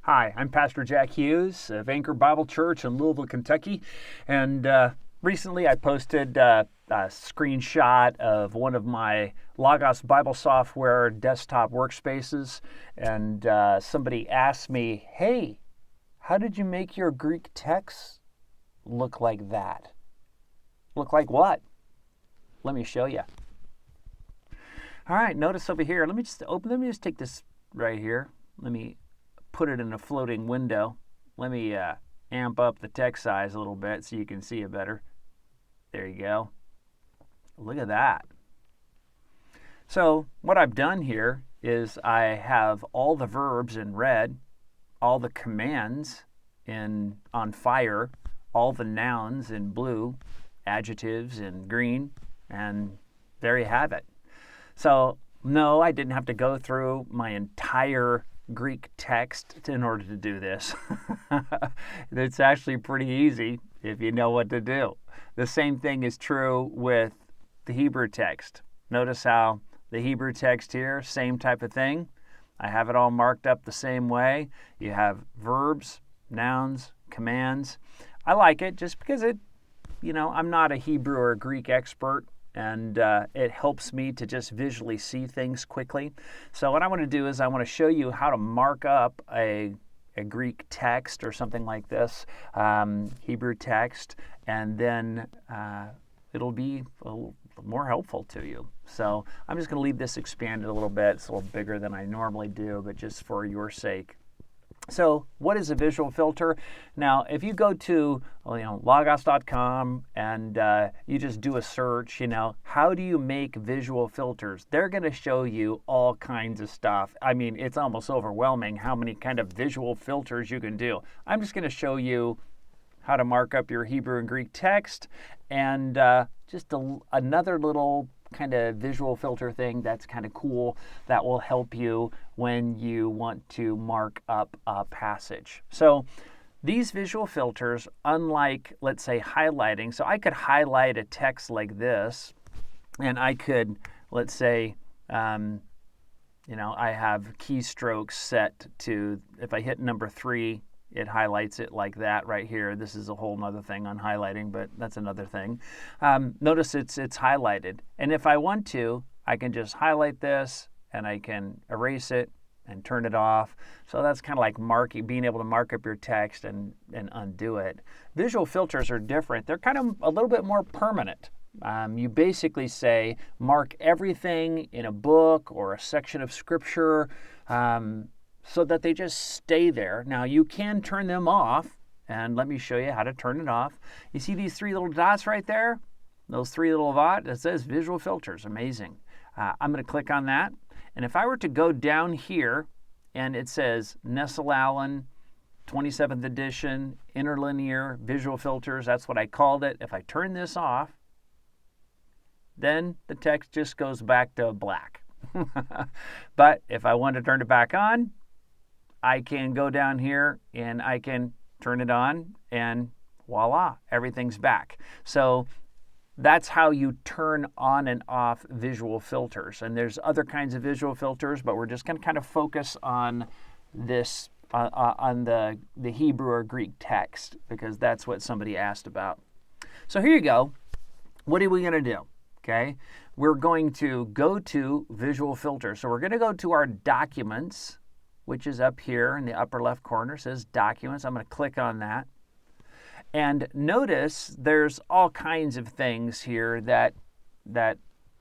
Hi, I'm Pastor Jack Hughes of Anchor Bible Church in Louisville, Kentucky. And recently I posted a screenshot of one of my Logos Bible software desktop workspaces. And somebody asked me, hey, how did you make your Greek text look like that? Look like what? Let me show you. All right, notice over here. Let me just take this right here. Let me put it in a floating window. Let me amp up the text size a little bit so you can see it better. There you go. Look at that. So what I've done here is I have all the verbs in red, all the commands on fire, all the nouns in blue, adjectives in green, and there you have it. So no, I didn't have to go through my entire Greek text in order to do this. It's actually pretty easy if you know what to do. The same thing is true with the Hebrew text. Notice how the Hebrew text here, same type of thing. I have it all marked up the same way. You have verbs, nouns, commands. I like it just because I'm not a Hebrew or a Greek expert. And it helps me to just visually see things quickly. So what I want to do is I want to show you how to mark up a Greek text or something like this, Hebrew text, and then it'll be a little more helpful to you. So I'm just going to leave this expanded a little bit. It's a little bigger than I normally do, but just for your sake. So what is a visual filter? Now, if you go to logos.com and you just do a search, how do you make visual filters? They're going to show you all kinds of stuff. I mean, it's almost overwhelming how many kind of visual filters you can do. I'm just going to show you how to mark up your Hebrew and Greek text and just another little kind of visual filter thing that's kind of cool that will help you when you want to mark up a passage. So these visual filters, unlike, let's say, highlighting, so I could highlight a text like this, and I could, let's say, I have keystrokes set to, if I hit number 3, it highlights it like that right here. This is a whole other thing on highlighting, but that's another thing. Notice it's highlighted. And if I want to, I can just highlight this and I can erase it and turn it off. So that's kind of like being able to mark up your text and undo it. Visual filters are different. They're kind of a little bit more permanent. You basically say, mark everything in a book or a section of scripture, so that they just stay there. Now you can turn them off, and let me show you how to turn it off. You see these 3 little dots right there? Those 3 little dots, it says visual filters, amazing. I'm gonna click on that, and if I were to go down here, and it says Nestle-Aland, 27th edition, interlinear visual filters, that's what I called it. If I turn this off, then the text just goes back to black. But if I want to turn it back on, I can go down here and I can turn it on and voila, everything's back. So that's how you turn on and off visual filters. And there's other kinds of visual filters, but we're just going to kind of focus on this, on the Hebrew or Greek text, because that's what somebody asked about. So here you go. What are we going to do? Okay, we're going to go to visual filters. So we're going to go to our documents, which is up here in the upper left corner. It says documents. I'm going to click on that. And notice there's all kinds of things here that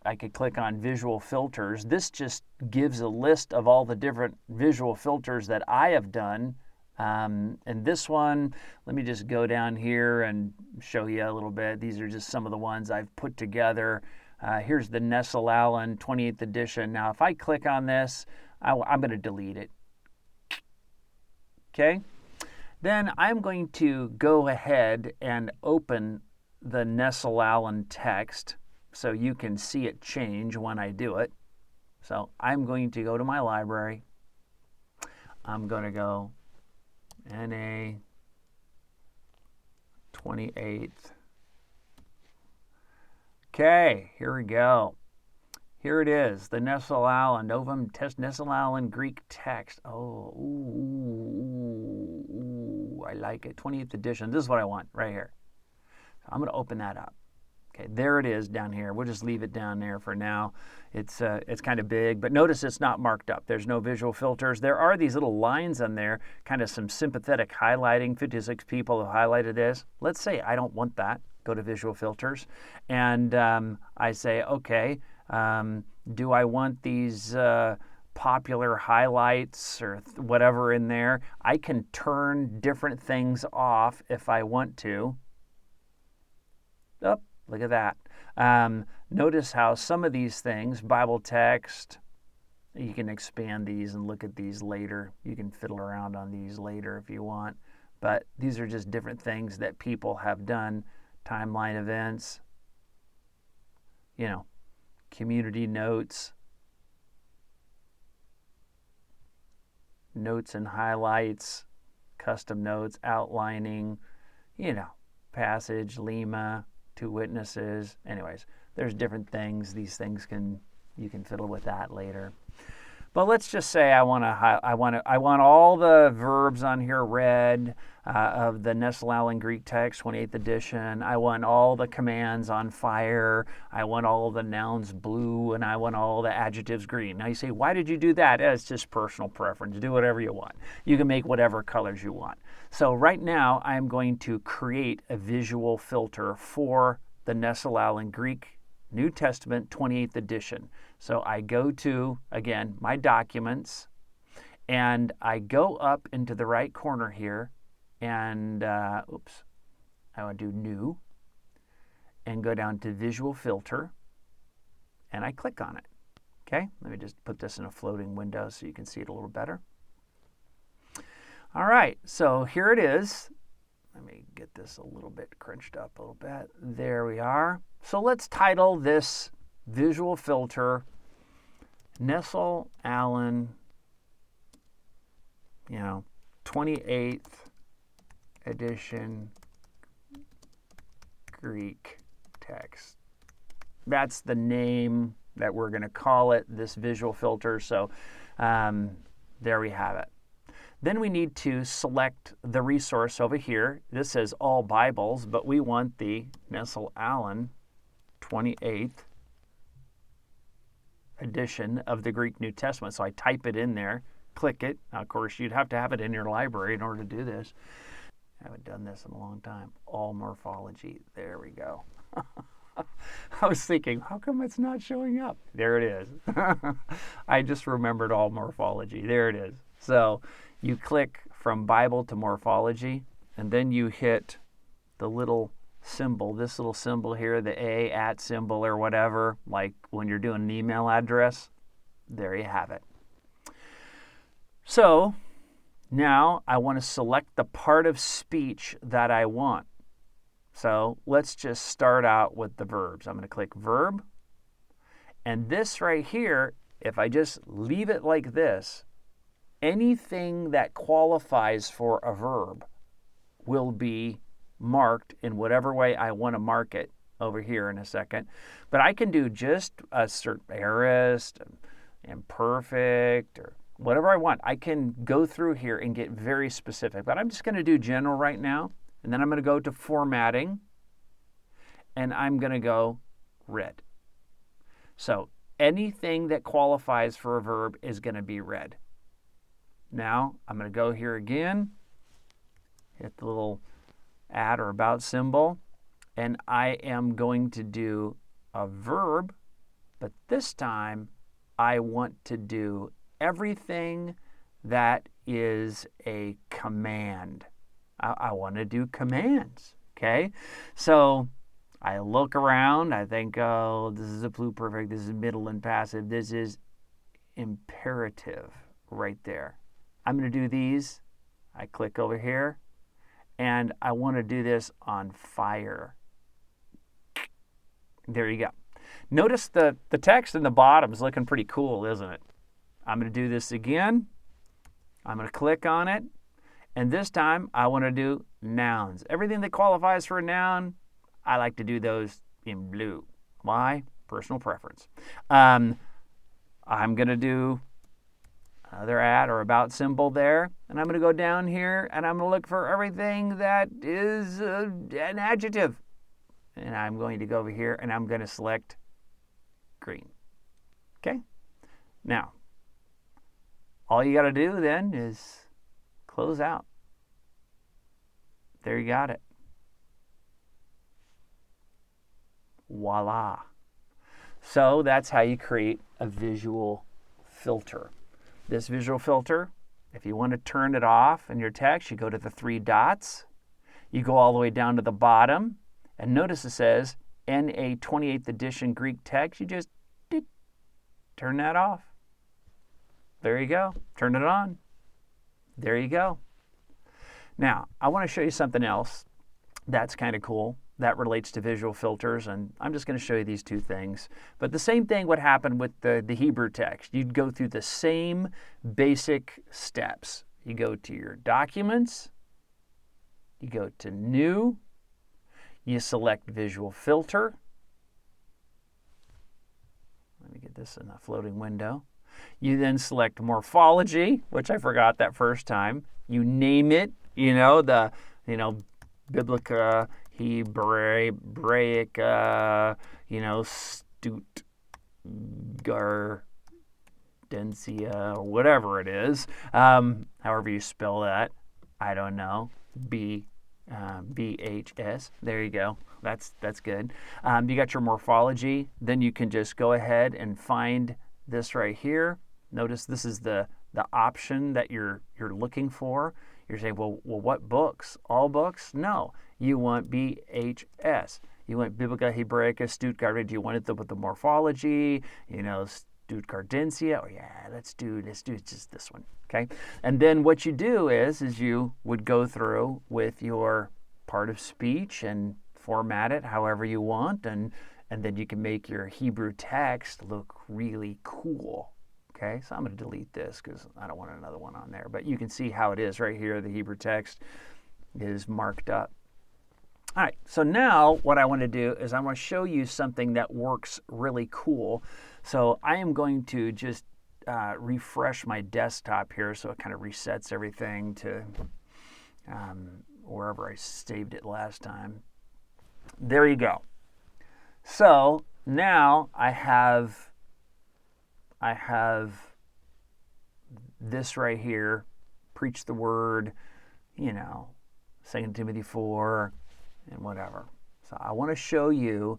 I could click on visual filters. This just gives a list of all the different visual filters that I have done. And this one, let me just go down here and show you a little bit. These are just some of the ones I've put together. Here's the Nestle-Aland 28th edition. Now, if I click on this, I'm going to delete it. Okay? Then I'm going to go ahead and open the Nestle-Aland text so you can see it change when I do it. So I'm going to go to my library. I'm going to go NA 28th. Okay, here we go. Here it is, the Nestle-Aland, Novum Nestle-Aland Greek text. Oh, ooh, I like it. 28th edition. This is what I want right here. So I'm going to open that up. Okay, there it is down here. We'll just leave it down there for now. It's kind of big, but notice it's not marked up. There's no visual filters. There are these little lines on there, kind of some sympathetic highlighting. 56 people have highlighted this. Let's say I don't want that. Go to visual filters, and I say, okay, do I want these popular highlights or whatever in there? I can turn different things off if I want to. Oh, look at that. Notice how some of these things, Bible text, you can expand these and look at these later. You can fiddle around on these later if you want. But these are just different things that people have done. Timeline events, community notes, notes and highlights, custom notes, outlining, passage, lema, two witnesses. Anyways, there's different things. These things you can fiddle with that later. But let's just say I want all the verbs on here red of the Nestle-Aland Greek text, 28th edition. I want all the commands on fire. I want all the nouns blue, and I want all the adjectives green. Now you say, why did you do that? It's just personal preference. Do whatever you want. You can make whatever colors you want. So right now I'm going to create a visual filter for the Nestle-Aland Greek New Testament 28th edition. So I go to, again, my documents, and I go up into the right corner here, and, I want to do new, and go down to visual filter, and I click on it. Okay, let me just put this in a floating window so you can see it a little better. All right, so here it is. Let me get this a little bit crunched up a little bit. There we are. So let's title this visual filter Nestle-Aland, 28th edition Greek text. That's the name that we're going to call it, this visual filter. So there we have it. Then we need to select the resource over here. This says all Bibles, but we want the Nestle-Aland 28th edition of the Greek New Testament. So I type it in there, click it. Now, of course, you'd have to have it in your library in order to do this. I haven't done this in a long time. All morphology. There we go. I was thinking, how come it's not showing up? There it is. I just remembered all morphology. There it is. So you click from Bible to morphology, and then you hit the little symbol, this little symbol here, the @ symbol or whatever, like when you're doing an email address. There you have it. So now I want to select the part of speech that I want. So let's just start out with the verbs. I'm going to click verb. And this right here, if I just leave it like this, anything that qualifies for a verb will be marked in whatever way I want to mark it over here in a second. But I can do just a certain aorist, imperfect, or whatever I want. I can go through here and get very specific. But I'm just going to do general right now. And then I'm going to go to formatting. And I'm going to go red. So anything that qualifies for a verb is going to be red. Now I'm going to go here again, hit the little @ or about symbol, and I am going to do a verb, but this time I want to do everything that is a command. I want to do commands, okay? So I look around, I think, oh, this is a pluperfect, this is middle and passive, this is imperative right there. I'm going to do these. I click over here, and I want to do this on fire. There you go. Notice the text in the bottom is looking pretty cool, isn't it? I'm going to do this again. I'm going to click on it, and this time I want to do nouns. Everything that qualifies for a noun, I like to do those in blue. Why? personal preference. I'm going to do another at or about symbol there, and I'm going to go down here, and I'm going to look for everything that is an adjective. And I'm going to go over here, and I'm going to select green. Okay? Now, all you got to do then is close out. There you got it. Voila. So that's how you create a visual filter. This visual filter, if you want to turn it off in your text, you go to the three dots. You go all the way down to the bottom, and notice it says NA 28th edition Greek text. You just turn that off. There you go. Turn it on. There you go. Now, I want to show you something else that's kind of cool that relates to visual filters, and I'm just going to show you these two things. But the same thing would happen with the Hebrew text. You'd go through the same basic steps. You go to your documents, you go to New, you select Visual Filter. Let me get this in a floating window. You then select Morphology, which I forgot that first time. You name it, Biblica, Hebraica, Stuttgardensia, or whatever it is. However you spell that, I don't know. BHS. There you go. That's good. You got your morphology. Then you can just go ahead and find this right here. Notice this is the option that you're looking for. You're saying, well, what books? All books? No. You want BHS. You want Biblica, Hebraica, Stuttgart. Do you want it with the morphology? Stuttgardensia. Oh yeah, let's do just this one. Okay. And then what you do is you would go through with your part of speech and format it however you want, and then you can make your Hebrew text look really cool. Okay, so I'm going to delete this because I don't want another one on there. But you can see how it is right here. The Hebrew text is marked up. All right, so now what I want to do is I want to show you something that works really cool. So I am going to just refresh my desktop here so it kind of resets everything to wherever I saved it last time. There you go. So now I have this right here, preach the word, 2 Timothy 4, and whatever. So I want to show you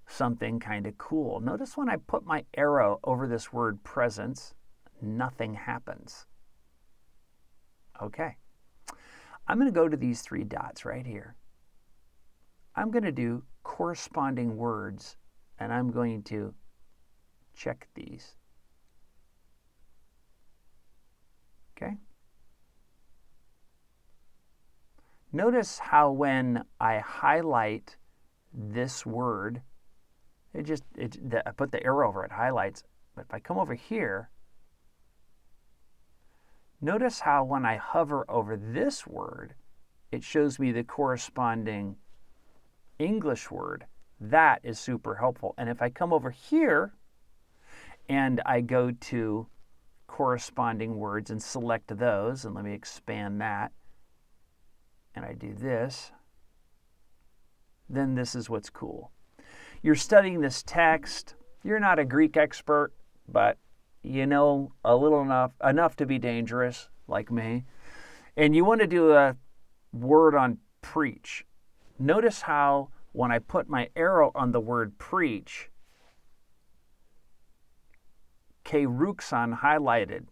something kind of cool. Notice when I put my arrow over this word presence, nothing happens. Okay. I'm going to go to these three dots right here. I'm going to do corresponding words, and I'm going to check these. Okay? Notice how when I highlight this word, I put the arrow over it, highlights. But if I come over here, notice how when I hover over this word, it shows me the corresponding English word. That is super helpful. And if I come over here and I go to corresponding words and select those, and let me expand that, and I do this, then this is what's cool. You're studying this text. You're not a Greek expert, but you know a little enough to be dangerous, like me. And you want to do a word on preach. Notice how when I put my arrow on the word preach, Keruxon highlighted,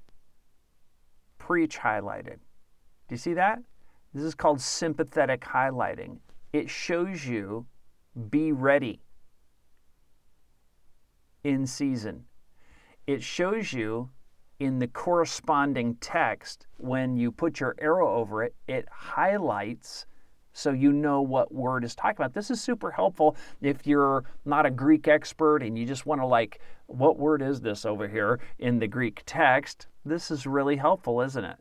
preach highlighted. Do you see that? This is called sympathetic highlighting. It shows you be ready in season. It shows you in the corresponding text, when you put your arrow over it, it highlights so you know what word is talking about. This is super helpful if you're not a Greek expert and you just want to what word is this over here in the Greek text? This is really helpful, isn't it?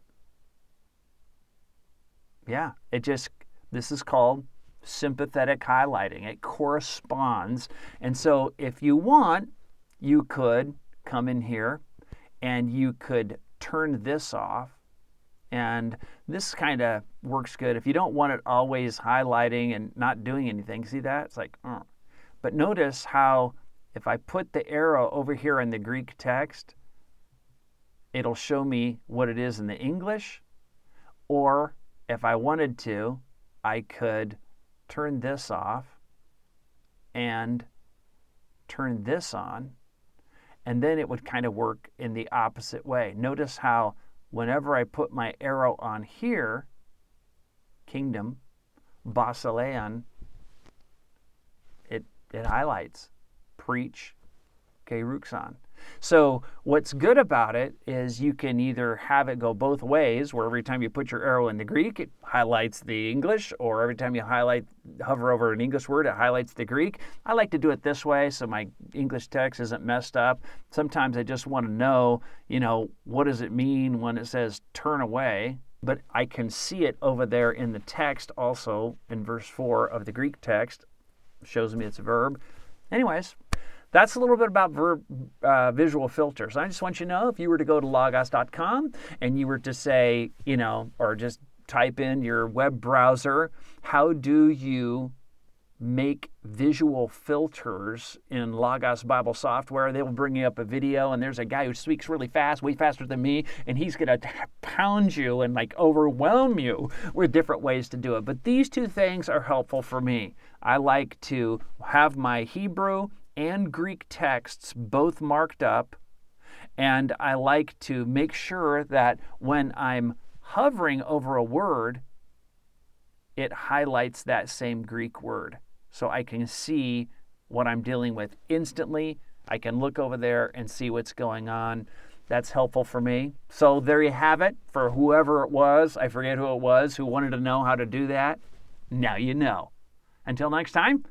Yeah, this is called sympathetic highlighting. It corresponds. And so if you want, you could come in here and you could turn this off. And this kind of works good. If you don't want it always highlighting and not doing anything, see that? It's like, But notice how if I put the arrow over here in the Greek text, it'll show me what it is in the English. Or if I wanted to, I could turn this off and turn this on, and then it would kind of work in the opposite way. Notice how whenever I put my arrow on here, kingdom, basileon, it highlights, preach, keruxon. So what's good about it is you can either have it go both ways, where every time you put your arrow in the Greek, it highlights the English, or every time you hover over an English word, it highlights the Greek. I like to do it this way so my English text isn't messed up. Sometimes I just want to know, what does it mean when it says turn away? But I can see it over there in the text also in verse 4 of the Greek text. Shows me it's a verb. Anyways, that's a little bit about visual filters. I just want you to know, if you were to go to logos.com and you were to say, or just type in your web browser, how do you make visual filters in Logos Bible software? They will bring you up a video, and there's a guy who speaks really fast, way faster than me, and he's going to pound you and overwhelm you with different ways to do it. But these two things are helpful for me. I like to have my Hebrew and Greek texts both marked up, and I like to make sure that when I'm hovering over a word, it highlights that same Greek word. So I can see what I'm dealing with instantly. I can look over there and see what's going on. That's helpful for me. So there you have it. For whoever it was, I forget who it was, who wanted to know how to do that. Now you know. Until next time,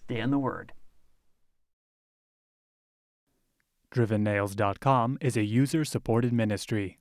stay in the Word. DrivenNails.com is a user-supported ministry.